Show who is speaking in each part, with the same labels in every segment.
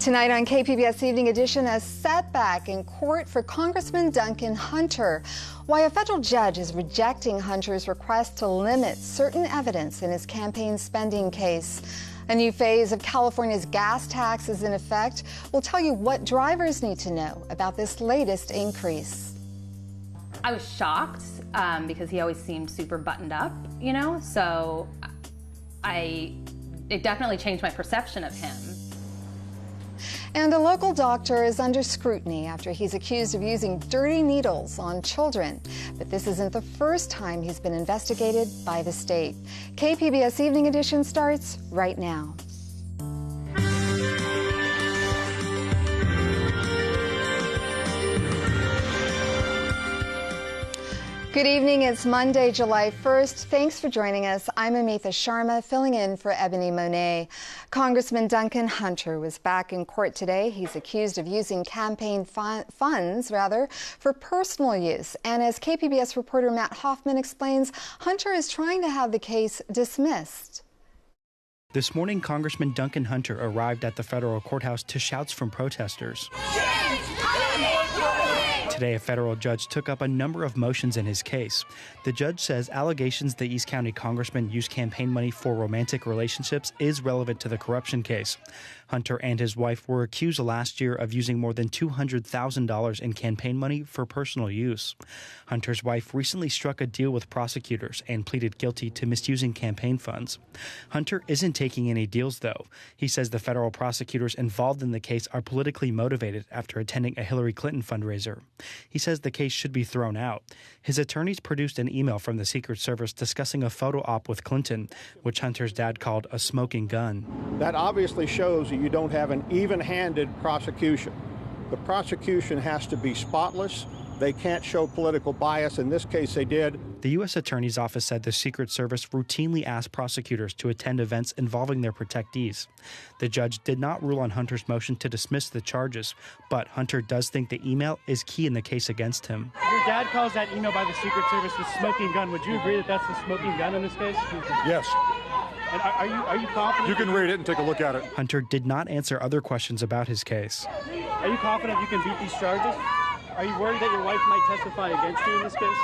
Speaker 1: Tonight on KPBS Evening Edition, a setback in court for Congressman Duncan Hunter. Why a federal judge is rejecting Hunter's request to limit certain evidence in his campaign spending case. A new phase of California's gas tax is in effect. We'll tell you what drivers need to know about this latest increase.
Speaker 2: I was shocked because he always seemed super buttoned up, so it definitely changed my perception of him.
Speaker 1: And a local doctor is under scrutiny after he's accused of using dirty needles on children. But this isn't the first time he's been investigated by the state. KPBS Evening Edition starts right now. Good evening. It's Monday, July 1st. Thanks for joining us. I'm Amitha Sharma, filling in for Ebony Monet. Congressman Duncan Hunter was back in court today. He's accused of using campaign funds for personal use. And as KPBS reporter Matt Hoffman explains, Hunter is trying to have the case dismissed.
Speaker 3: This morning, Congressman Duncan Hunter arrived at the federal courthouse to shouts from protesters. Today, a federal judge took up a number of motions in his case. The judge says allegations the East County congressman used campaign money for romantic relationships is relevant to the corruption case. Hunter and his wife were accused last year of using more than $200,000 in campaign money for personal use. Hunter's wife recently struck a deal with prosecutors and pleaded guilty to misusing campaign funds. Hunter isn't taking any deals, though. He says the federal prosecutors involved in the case are politically motivated after attending a Hillary Clinton fundraiser. He says the case should be thrown out. His attorneys produced an email from the Secret Service discussing a photo op with Clinton, which Hunter's dad called a smoking gun.
Speaker 4: That obviously shows that you don't have an even-handed prosecution. The prosecution has to be spotless. They can't show political bias. In this case, they did.
Speaker 3: The U.S. Attorney's Office said the Secret Service routinely asked prosecutors to attend events involving their protectees. The judge did not rule on Hunter's motion to dismiss the charges, but Hunter does think the email is key in the case against him.
Speaker 5: Your dad calls that email by the Secret Service the smoking gun. Would you agree that that's the smoking gun in this case?
Speaker 6: Yes.
Speaker 5: And are you confident?
Speaker 6: You can read it and take a look at it.
Speaker 3: Hunter did not answer other questions about his case.
Speaker 5: Are you confident you can beat these charges? Are you worried that your wife might testify against you in this case?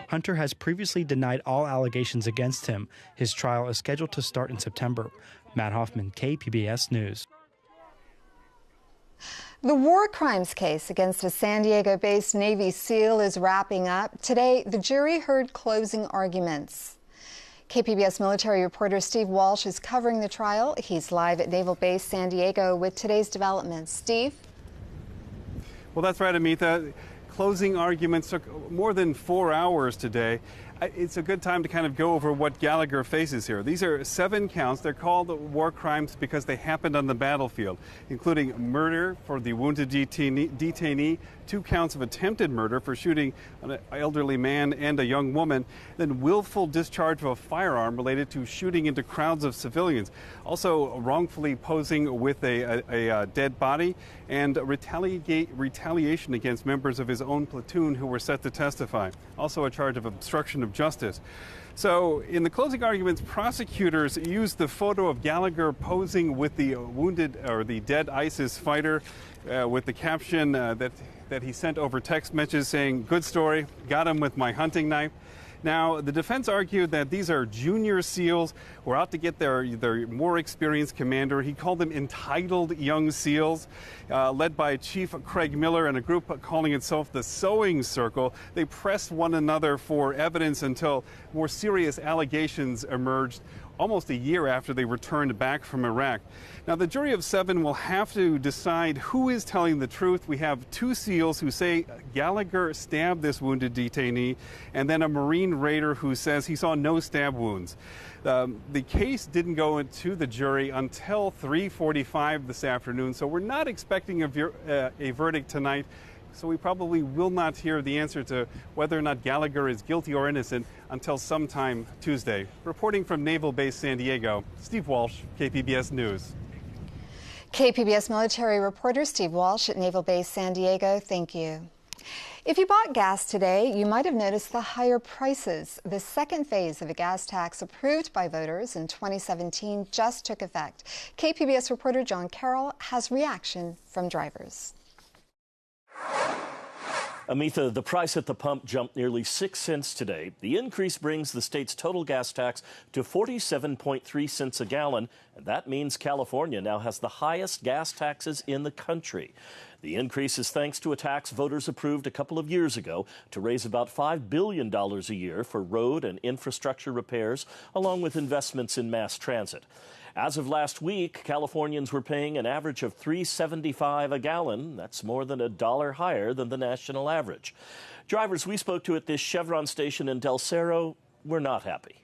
Speaker 3: Hunter has previously denied all allegations against him. His trial is scheduled to start in September. Matt Hoffman, KPBS News.
Speaker 1: The war crimes case against a San Diego-based Navy SEAL is wrapping up. Today, the jury heard closing arguments. KPBS military reporter Steve Walsh is covering the trial. He's live at Naval Base San Diego with today's developments. Steve?
Speaker 7: Well, that's right, Amitha. Closing arguments took more than 4 hours today. It's a good time to kind of go over what Gallagher faces here. These are 7 counts. They're called war crimes because they happened on the battlefield, including murder for the wounded detainee, 2 counts of attempted murder for shooting an elderly man and a young woman, then willful discharge of a firearm related to shooting into crowds of civilians, also wrongfully posing with a dead body, and retaliation against members of his own platoon who were set to testify. Also a charge of obstruction of justice. So in the closing arguments, prosecutors used the photo of Gallagher posing with the wounded or the dead ISIS fighter with the caption that he sent over text messages saying, "Good story, got him with my hunting knife." Now, the defense argued that these are junior SEALs who are out to get their more experienced commander. He called them entitled young SEALs, led by Chief Craig Miller and a group calling itself the Sewing Circle. They pressed one another for evidence until more serious allegations emerged almost a year after they returned back from Iraq. Now, the jury of 7 will have to decide who is telling the truth. We have 2 SEALs who say Gallagher stabbed this wounded detainee, and then a Marine raider who says he saw no stab wounds. The case didn't go into the jury until 3:45 this afternoon, so we're not expecting a verdict tonight. So we probably will not hear the answer to whether or not Gallagher is guilty or innocent until sometime Tuesday. Reporting from Naval Base San Diego, Steve Walsh, KPBS News.
Speaker 1: KPBS military reporter Steve Walsh at Naval Base San Diego, thank you. If you bought gas today, you might have noticed the higher prices. The second phase of a gas tax approved by voters in 2017 just took effect. KPBS reporter John Carroll has reaction from drivers.
Speaker 8: Amitha, the price at the pump jumped nearly 6 cents today. The increase brings the state's total gas tax to 47.3 cents a gallon, and that means California now has the highest gas taxes in the country. The increase is thanks to a tax voters approved a couple of years ago to raise about $5 billion a year for road and infrastructure repairs, along with investments in mass transit. As of last week, Californians were paying an average of $3.75 a gallon. That's more than $1 higher than the national average. Drivers we spoke to at this Chevron station in Del Cerro were not happy.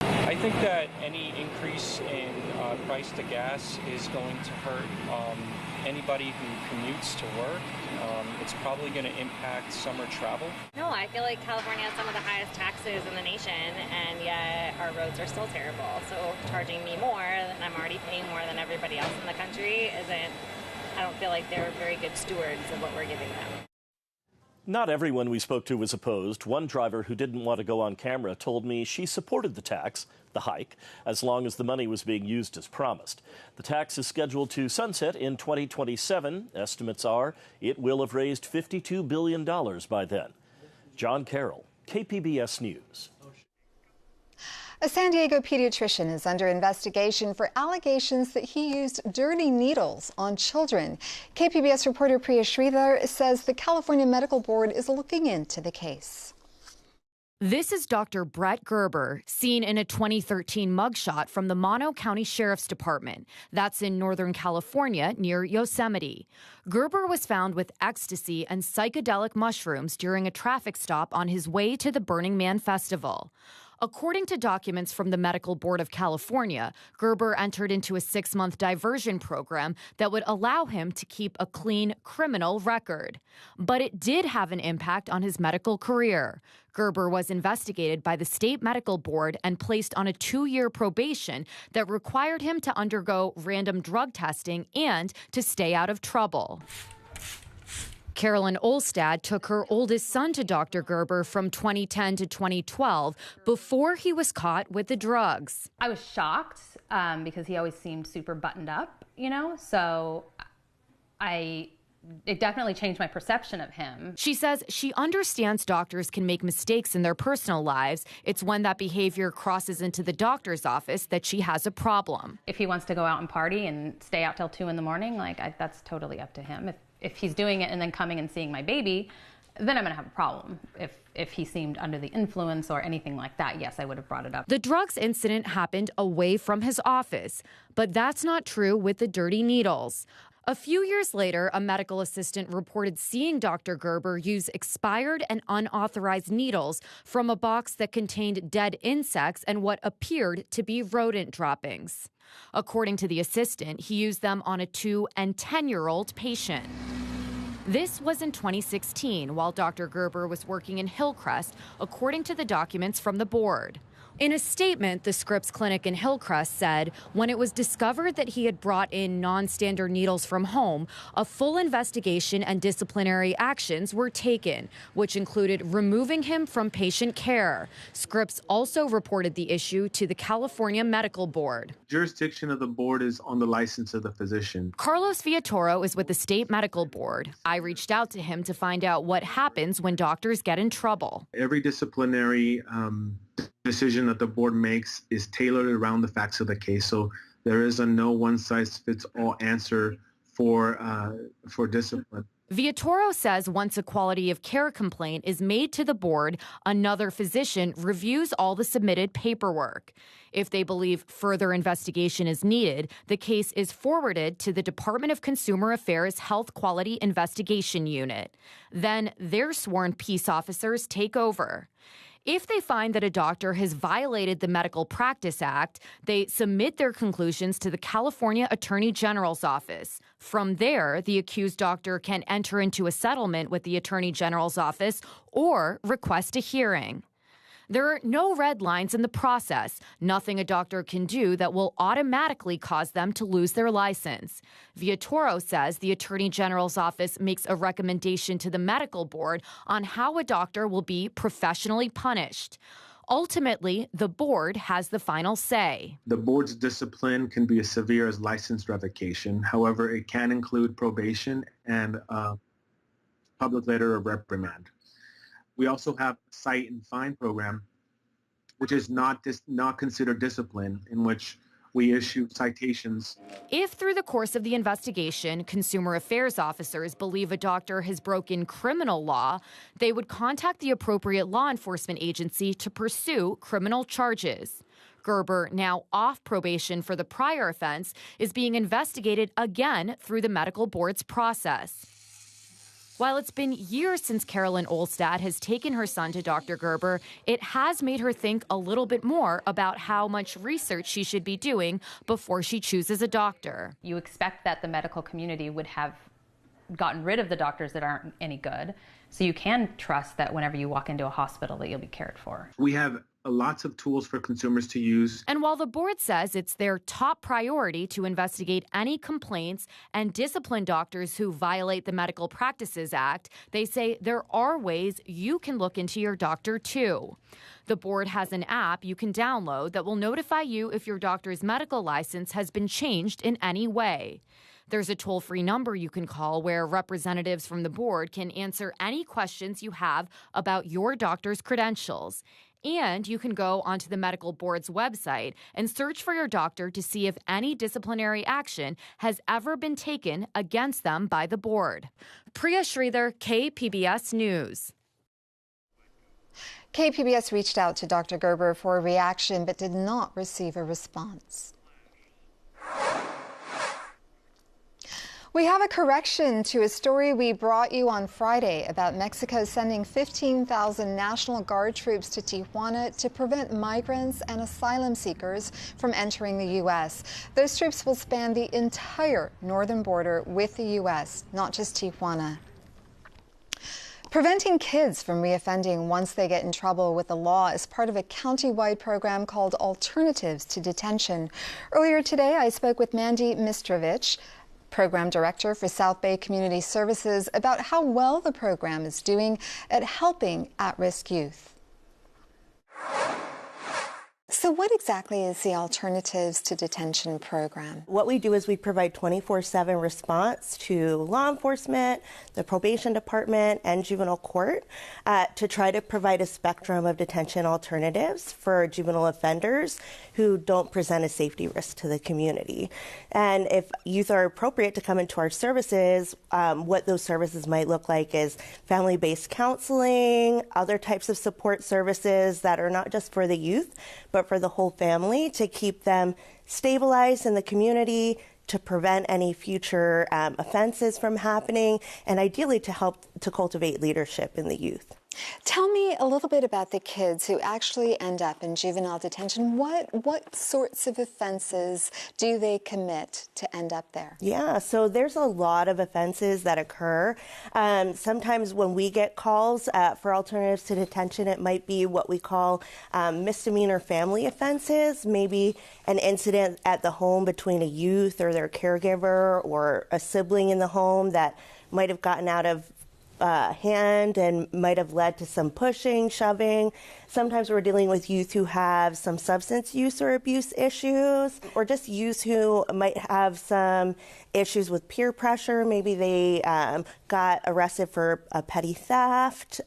Speaker 9: I think that any increase in price to gas is going to hurt anybody who commutes to work. It's probably going to impact summer travel.
Speaker 10: No, I feel like California has some of the highest taxes in the nation, and yet our roads are still terrible. So charging me more, and I'm already paying more than everybody else in the country, I don't feel like they're very good stewards of what we're giving them.
Speaker 8: Not everyone we spoke to was opposed. One driver who didn't want to go on camera told me she supported the tax, the hike, as long as the money was being used as promised. The tax is scheduled to sunset in 2027. Estimates are it will have raised $52 billion by then. John Carroll, KPBS News.
Speaker 1: A San Diego pediatrician is under investigation for allegations that he used dirty needles on children. KPBS reporter Priya Sridhar says the California Medical Board is looking into the case.
Speaker 11: This is Dr. Brett Gerber, seen in a 2013 mugshot from the Mono County Sheriff's Department. That's in Northern California near Yosemite. Gerber was found with ecstasy and psychedelic mushrooms during a traffic stop on his way to the Burning Man Festival. According to documents from the Medical Board of California, Gerber entered into a 6-month diversion program that would allow him to keep a clean criminal record. But it did have an impact on his medical career. Gerber was investigated by the State Medical Board and placed on a 2-year probation that required him to undergo random drug testing and to stay out of trouble. Carolyn Olstad took her oldest son to Dr. Gerber from 2010 to 2012 before he was caught with the drugs.
Speaker 2: I was shocked because he always seemed super buttoned up, so it definitely changed my perception of him.
Speaker 11: She says she understands doctors can make mistakes in their personal lives. It's when that behavior crosses into the doctor's office that she has a problem.
Speaker 2: If he wants to go out and party and stay out till 2 in the morning, that's totally up to him. If he's doing it and then coming and seeing my baby, then I'm going to have a problem. If he seemed under the influence or anything like that, yes, I would have brought it up.
Speaker 11: The drugs incident happened away from his office, but that's not true with the dirty needles. A few years later, a medical assistant reported seeing Dr. Gerber use expired and unauthorized needles from a box that contained dead insects and what appeared to be rodent droppings. According to the assistant, he used them on a 2- and 10-year-old patient. This was in 2016, while Dr. Gerber was working in Hillcrest, according to the documents from the board. In a statement, the Scripps Clinic in Hillcrest said when it was discovered that he had brought in non-standard needles from home, a full investigation and disciplinary actions were taken, which included removing him from patient care. Scripps also reported the issue to the California Medical Board.
Speaker 12: Jurisdiction of the board is on the license of the physician.
Speaker 11: Carlos Villatoro is with the State Medical Board. I reached out to him to find out what happens when doctors get in trouble.
Speaker 12: Every disciplinary decision that the board makes is tailored around the facts of the case. So there is a no one-size-fits-all answer for discipline.
Speaker 11: Villatoro says once a quality of care complaint is made to the board, another physician reviews all the submitted paperwork. If they believe further investigation is needed, the case is forwarded to the Department of Consumer Affairs Health Quality Investigation Unit. Then their sworn peace officers take over. If they find that a doctor has violated the Medical Practice Act, they submit their conclusions to the California Attorney General's office. From there, the accused doctor can enter into a settlement with the Attorney General's office or request a hearing. There are no red lines in the process, nothing a doctor can do that will automatically cause them to lose their license. Villatoro says the Attorney General's office makes a recommendation to the medical board on how a doctor will be professionally punished. Ultimately, the board has the final say.
Speaker 12: The board's discipline can be as severe as license revocation. However, it can include probation and a public letter of reprimand. We also have a cite and fine program, which is not considered discipline, in which we issue citations.
Speaker 11: If through the course of the investigation, consumer affairs officers believe a doctor has broken criminal law, they would contact the appropriate law enforcement agency to pursue criminal charges. Gerber, now off probation for the prior offense, is being investigated again through the medical board's process. While it's been years since Carolyn Olstad has taken her son to Dr. Gerber, it has made her think a little bit more about how much research she should be doing before she chooses a doctor.
Speaker 2: You expect that the medical community would have gotten rid of the doctors that aren't any good, so you can trust that whenever you walk into a hospital that you'll be cared for.
Speaker 12: We have lots of tools for consumers to use.
Speaker 11: And while the board says it's their top priority to investigate any complaints and discipline doctors who violate the Medical Practices Act, they say there are ways you can look into your doctor too. The board has an app you can download that will notify you if your doctor's medical license has been changed in any way. There's a toll-free number you can call where representatives from the board can answer any questions you have about your doctor's credentials. And you can go onto the medical board's website and search for your doctor to see if any disciplinary action has ever been taken against them by the board. Priya Sridhar, KPBS News.
Speaker 1: KPBS reached out to Dr. Gerber for a reaction but did not receive a response. We have a correction to a story we brought you on Friday about Mexico sending 15,000 National Guard troops to Tijuana to prevent migrants and asylum seekers from entering the U.S. Those troops will span the entire northern border with the U.S., not just Tijuana. Preventing kids from reoffending once they get in trouble with the law is part of a county-wide program called Alternatives to Detention. Earlier today, I spoke with Mandy Mistrovich, Program Director for South Bay Community Services, about how well the program is doing at helping at-risk youth. So what exactly is the Alternatives to Detention program?
Speaker 13: What we do is we provide 24/7 response to law enforcement, the probation department, and juvenile court to try to provide a spectrum of detention alternatives for juvenile offenders who don't present a safety risk to the community. And if youth are appropriate to come into our services, what those services might look like is family-based counseling, other types of support services that are not just for the youth, but for the whole family to keep them stabilized in the community, to prevent any future offenses from happening, and ideally to help to cultivate leadership in the youth.
Speaker 1: Tell me a little bit about the kids who actually end up in juvenile detention. What sorts of offenses do they commit to end up there?
Speaker 13: Yeah, so there's a lot of offenses that occur. Sometimes when we get calls for Alternatives to Detention, it might be what we call misdemeanor family offenses, maybe an incident at the home between a youth or their caregiver or a sibling in the home that might have gotten out of hand and might have led to some pushing, shoving. Sometimes we're dealing with youth who have some substance use or abuse issues, or just youth who might have some issues with peer pressure. Maybe they got arrested for a petty theft.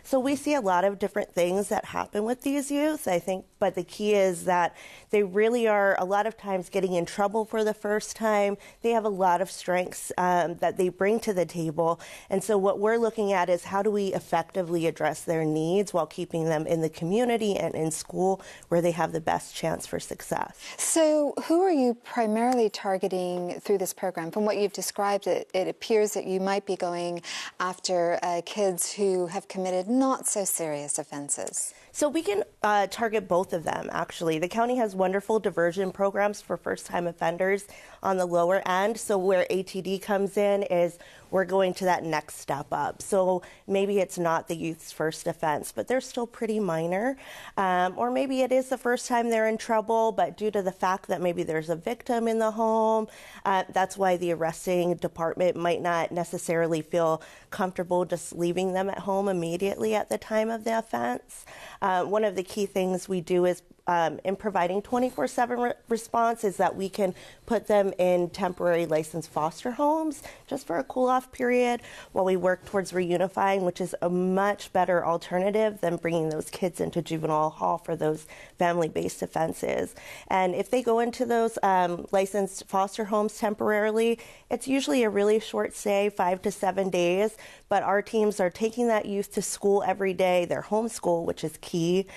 Speaker 13: So we see a lot of different things that happen with these youth, I think, but the key is that they really are a lot of times getting in trouble for the first time. They have a lot of strengths that they bring to the table. And so what we're looking at is how do we effectively address their needs while keeping them in the community and in school where they have the best chance for success.
Speaker 1: So who are you primarily targeting through this program? From what you've described, it appears that you might be going after kids who have committed not so serious offenses.
Speaker 13: So we can target both of them, actually. The county has wonderful diversion programs for first-time offenders on the lower end. So where ATD comes in is we're going to that next step up. So maybe it's not the youth's first offense, but they're still pretty minor. Or maybe it is the first time they're in trouble, but due to the fact that maybe there's a victim in the home, that's why the arresting department might not necessarily feel comfortable just leaving them at home immediately at the time of the offense. One of the key things we do is in providing 24/7 response is that we can put them in temporary licensed foster homes just for a cool-off period while we work towards reunifying, which is a much better alternative than bringing those kids into juvenile hall for those family-based offenses. And if they go into those licensed foster homes temporarily, it's usually a really short stay, 5 to 7 days, but our teams are taking that youth to school every day. They're homeschooled, which is key,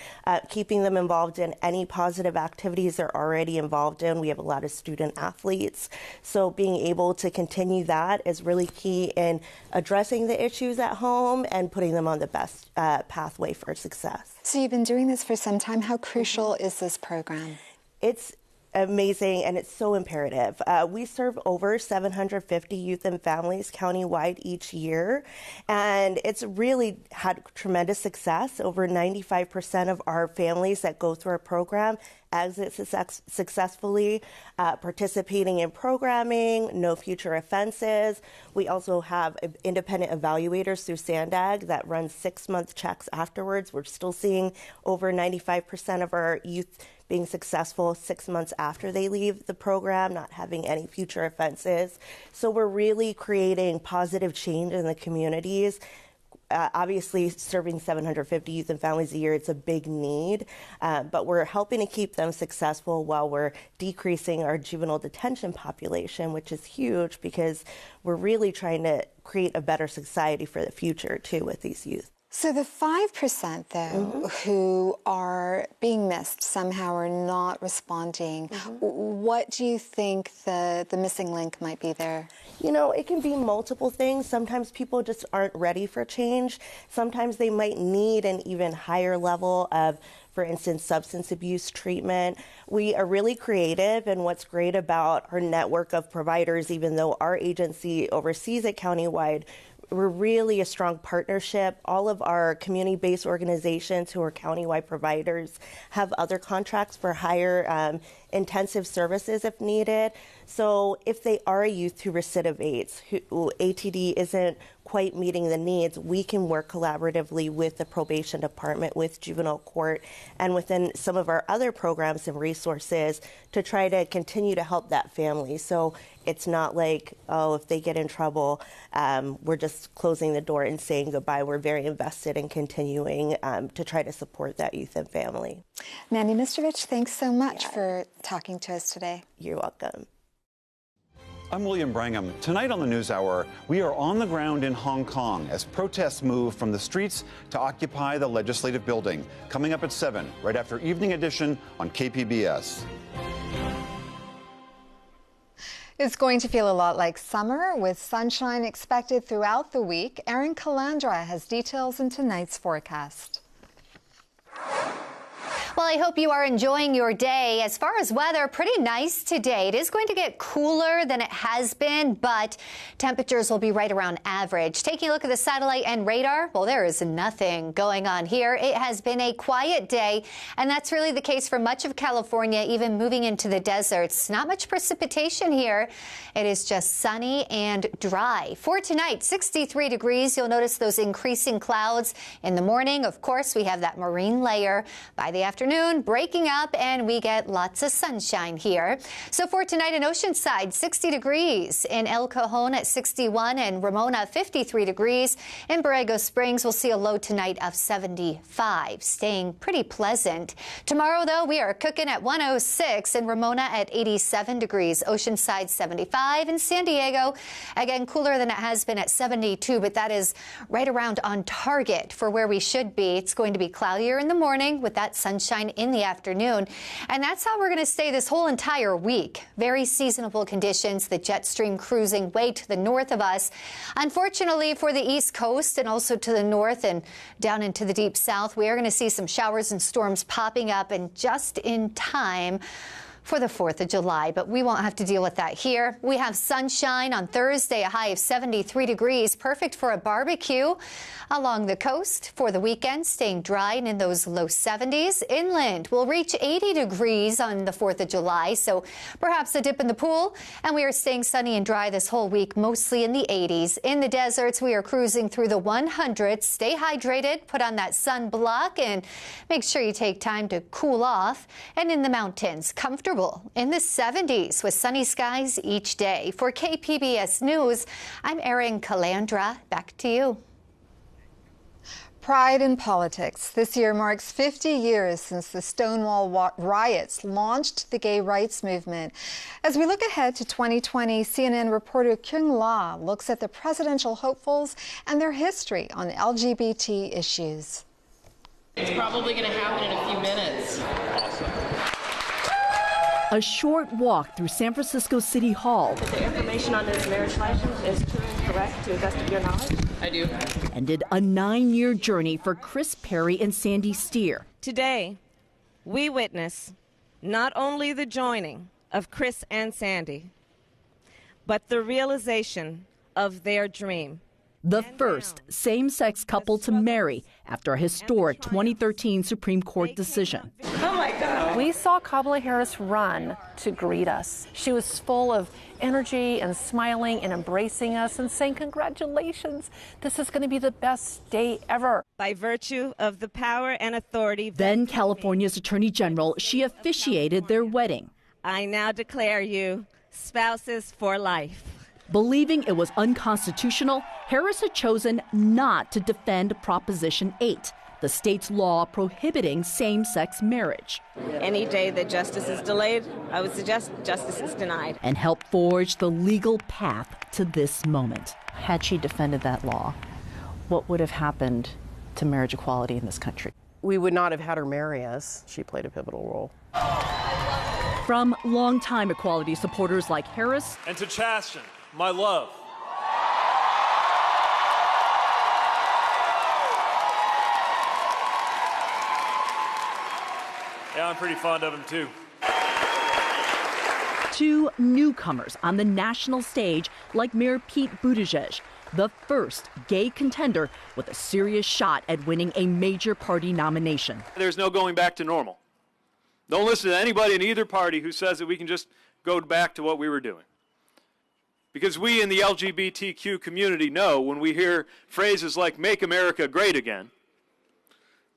Speaker 13: keeping them involved in any positive activities they're already involved in. We have a lot of student athletes, so being able to continue that is really key in addressing the issues at home and putting them on the best pathway for success.
Speaker 1: So you've been doing this for some time. How crucial is this program?
Speaker 13: It's amazing, and it's so imperative. We serve over 750 youth and families countywide each year, and it's really had tremendous success. Over 95% of our families that go through our program exit successfully, participating in programming, no future offenses. We also have independent evaluators through SANDAG that run 6-month checks afterwards. We're still seeing over 95% of our youth being successful 6 months after they leave the program, not having any future offenses. So we're really creating positive change in the communities. Obviously, serving 750 youth and families a year, it's a big need, but we're helping to keep them successful while we're decreasing our juvenile detention population, which is huge because we're really trying to create a better society for the future, too, with these youth.
Speaker 1: So the 5%, though, who are being missed somehow or not responding, what do you think the missing link might be there?
Speaker 13: You know, it can be multiple things. Sometimes people just aren't ready for change. Sometimes they might need an even higher level of, for instance, substance abuse treatment. We are really creative, and what's great about our network of providers, even though our agency oversees it countywide, we're really a strong partnership. All of our community-based organizations who are countywide providers have other contracts for higher intensive services if needed. So if they are a youth who recidivates, who ATD isn't quite meeting the needs, we can work collaboratively with the probation department, with juvenile court, and within some of our other programs and resources to try to continue to help that family. So it's not like, oh, if they get in trouble, we're just closing the door and saying goodbye. We're very invested in continuing to try to support that youth and family.
Speaker 1: Mandy Mistrovich, thanks so much for talking to us today.
Speaker 13: You're welcome.
Speaker 14: I'm William Brangham. Tonight on the NewsHour, we are on the ground in Hong Kong as protests move from the streets to occupy the legislative building. Coming up at 7, right after Evening Edition on KPBS.
Speaker 1: It's going to feel a lot like summer, with sunshine expected throughout the week. Erin Calandra has details in tonight's forecast.
Speaker 15: Well, I hope you are enjoying your day. As far as weather, pretty nice today. It is going to get cooler than it has been, but temperatures will be right around average. Taking a look at the satellite and radar, well, there is nothing going on here. It has been a quiet day, and that's really the case for much of California, even moving into the deserts. Not much precipitation here. It is just sunny and dry. For tonight, 63 degrees. You'll notice those increasing clouds in the morning. Of course, we have that marine layer. By the afternoon, breaking up, and we get lots of sunshine here. So for tonight in Oceanside, 60 degrees. In El Cajon at 61, and Ramona 53 degrees. In Borrego Springs, we'll see a low tonight of 75, staying pretty pleasant. Tomorrow, though, we are cooking at 106, and Ramona at 87 degrees. Oceanside 75, and San Diego, again, cooler than it has been at 72, but that is right around on target for where we should be. It's going to be cloudier in the morning with that sunshine sunshine in the afternoon. And that's how we're going to stay this whole entire week. Very seasonable conditions, the jet stream cruising way to the north of us. Unfortunately for the East Coast and also to the north and down into the deep south, we are going to see some showers and storms popping up and just in time for the 4th of July, but we won't have to deal with that here. We have sunshine on Thursday, a high of 73 degrees, perfect for a barbecue along the coast. For the weekend, staying dry and in those low 70s. Inland will reach 80 degrees on the 4th of July, so perhaps a dip in the pool. And we are staying sunny and dry this whole week, mostly in the 80s. In the deserts, we are cruising through the 100s. Stay hydrated, put on that sunblock, and make sure you take time to cool off. And in the mountains, comfortable in the 70s with sunny skies each day. For KPBS News, I'm Erin Calandra. Back to you.
Speaker 1: Pride in politics. This year marks 50 years since the Stonewall riots launched the gay rights movement. As we look ahead to 2020, CNN reporter Kyung La looks at the presidential hopefuls and their history on LGBT issues.
Speaker 16: It's probably going to happen in a few minutes.
Speaker 17: A short walk through San Francisco City Hall.
Speaker 18: The information on this marriage license is true and correct to the best of your knowledge?
Speaker 16: I do.
Speaker 17: Ended a 9-year journey for Chris Perry and Sandy Steer.
Speaker 19: Today, we witness not only the joining of Chris and Sandy, but the realization of their dream.
Speaker 17: The first same-sex couple to marry after a historic 2013 Supreme Court decision.
Speaker 18: Oh my God.
Speaker 20: We saw Kamala Harris run to greet us. She was full of energy and smiling and embracing us and saying, "Congratulations, this is going to be the best day ever."
Speaker 19: By virtue of the power and authority.
Speaker 17: Then California's Attorney General, she officiated their wedding.
Speaker 19: I now declare you spouses for life.
Speaker 17: Believing it was unconstitutional, Harris had chosen not to defend Proposition 8, the state's law prohibiting same-sex marriage.
Speaker 19: Any day that justice is delayed, I would suggest justice is denied.
Speaker 17: And helped forge the legal path to this moment.
Speaker 20: Had she defended that law, what would have happened to marriage equality in this country?
Speaker 21: We would not have had her marry us. She played a pivotal role.
Speaker 17: From longtime equality supporters like Harris.
Speaker 22: And to Chasten, my love. Yeah, I'm pretty fond of him too.
Speaker 17: Two newcomers on the national stage like Mayor Pete Buttigieg, the first gay contender with a serious shot at winning a major party nomination.
Speaker 22: There's no going back to normal. Don't listen to anybody in either party who says that we can just go back to what we were doing. Because we in the LGBTQ community know when we hear phrases like "Make America Great Again,"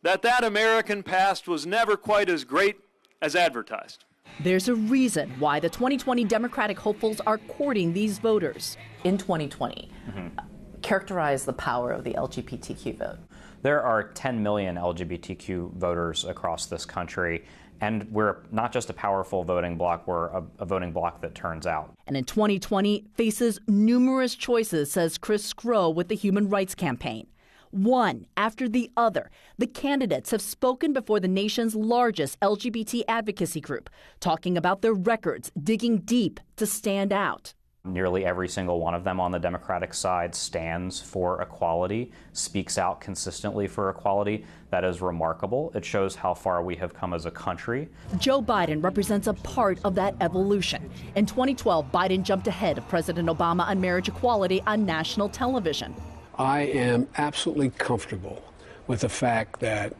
Speaker 22: that American past was never quite as great as advertised.
Speaker 17: There's a reason why the 2020 Democratic hopefuls are courting these voters.
Speaker 23: In 2020, characterize the power of the LGBTQ vote.
Speaker 24: There are 10 million LGBTQ voters across this country. And we're not just a powerful voting bloc, we're a voting bloc that turns out.
Speaker 17: And in 2020, faces numerous choices, says Chris Skro with the Human Rights Campaign. One after the other, the candidates have spoken before the nation's largest LGBT advocacy group, talking about their records, digging deep to stand out.
Speaker 24: Nearly every single one of them on the Democratic side stands for equality, speaks out consistently for equality. That is remarkable. It shows how far we have come as a country.
Speaker 17: Joe Biden represents a part of that evolution. In 2012, Biden jumped ahead of President Obama on marriage equality on national television.
Speaker 25: I am absolutely comfortable with the fact that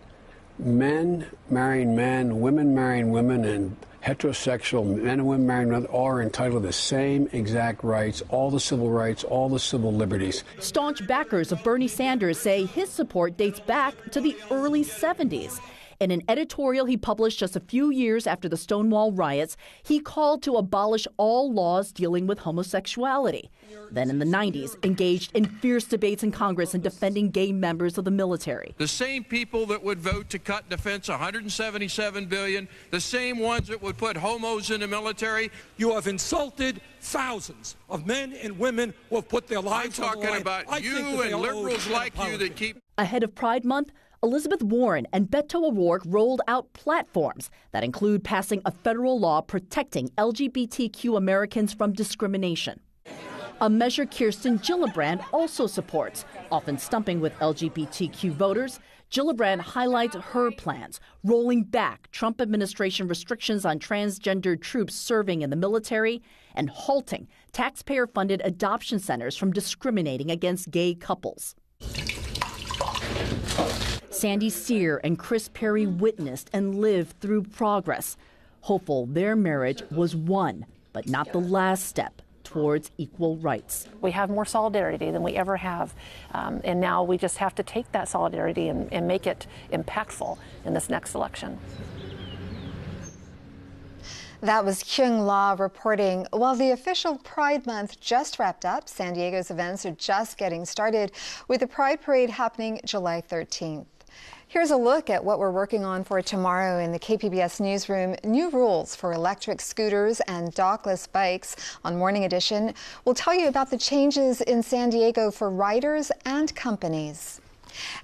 Speaker 25: men marrying men, women marrying women, and heterosexual men and women marrying women all are entitled to the same exact rights, all the civil rights, all the civil liberties.
Speaker 17: Staunch backers of Bernie Sanders say his support dates back to the early 70s. In an editorial he published just a few years after the Stonewall riots, he called to abolish all laws dealing with homosexuality. Then in the 90s, engaged in fierce debates in Congress and defending gay members of the military.
Speaker 26: The same people that would vote to cut defense $177 billion, the same ones that would put homos in the military.
Speaker 27: You have insulted thousands of men and women who have put their lives on the line.
Speaker 26: I'm talking about you and liberals like you that keep...
Speaker 17: Ahead of Pride Month, Elizabeth Warren and Beto O'Rourke rolled out platforms that include passing a federal law protecting LGBTQ Americans from discrimination. A measure Kirsten Gillibrand also supports, often stumping with LGBTQ voters. Gillibrand highlights her plans, rolling back Trump administration restrictions on transgendered troops serving in the military and halting taxpayer-funded adoption centers from discriminating against gay couples. Sandy Sear and Chris Perry witnessed and lived through progress, hopeful their marriage was one, but not the last step towards equal rights.
Speaker 20: We have more solidarity than we ever have, and now we just have to take that solidarity and make it impactful in this next election.
Speaker 1: That was Kyung La reporting. While the official Pride Month just wrapped up, San Diego's events are just getting started, with the Pride Parade happening July 13th. Here's a look at what we're working on for tomorrow in the KPBS newsroom. New rules for electric scooters and dockless bikes on Morning Edition. We'll tell you about the changes in San Diego for riders and companies.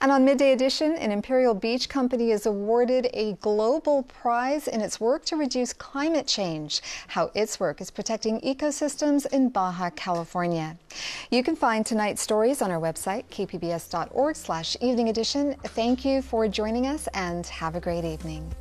Speaker 1: And on Midday Edition, an Imperial Beach company is awarded a global prize in its work to reduce climate change, how its work is protecting ecosystems in Baja California. You can find tonight's stories on our website, kpbs.org/evening edition. Thank you for joining us and have a great evening.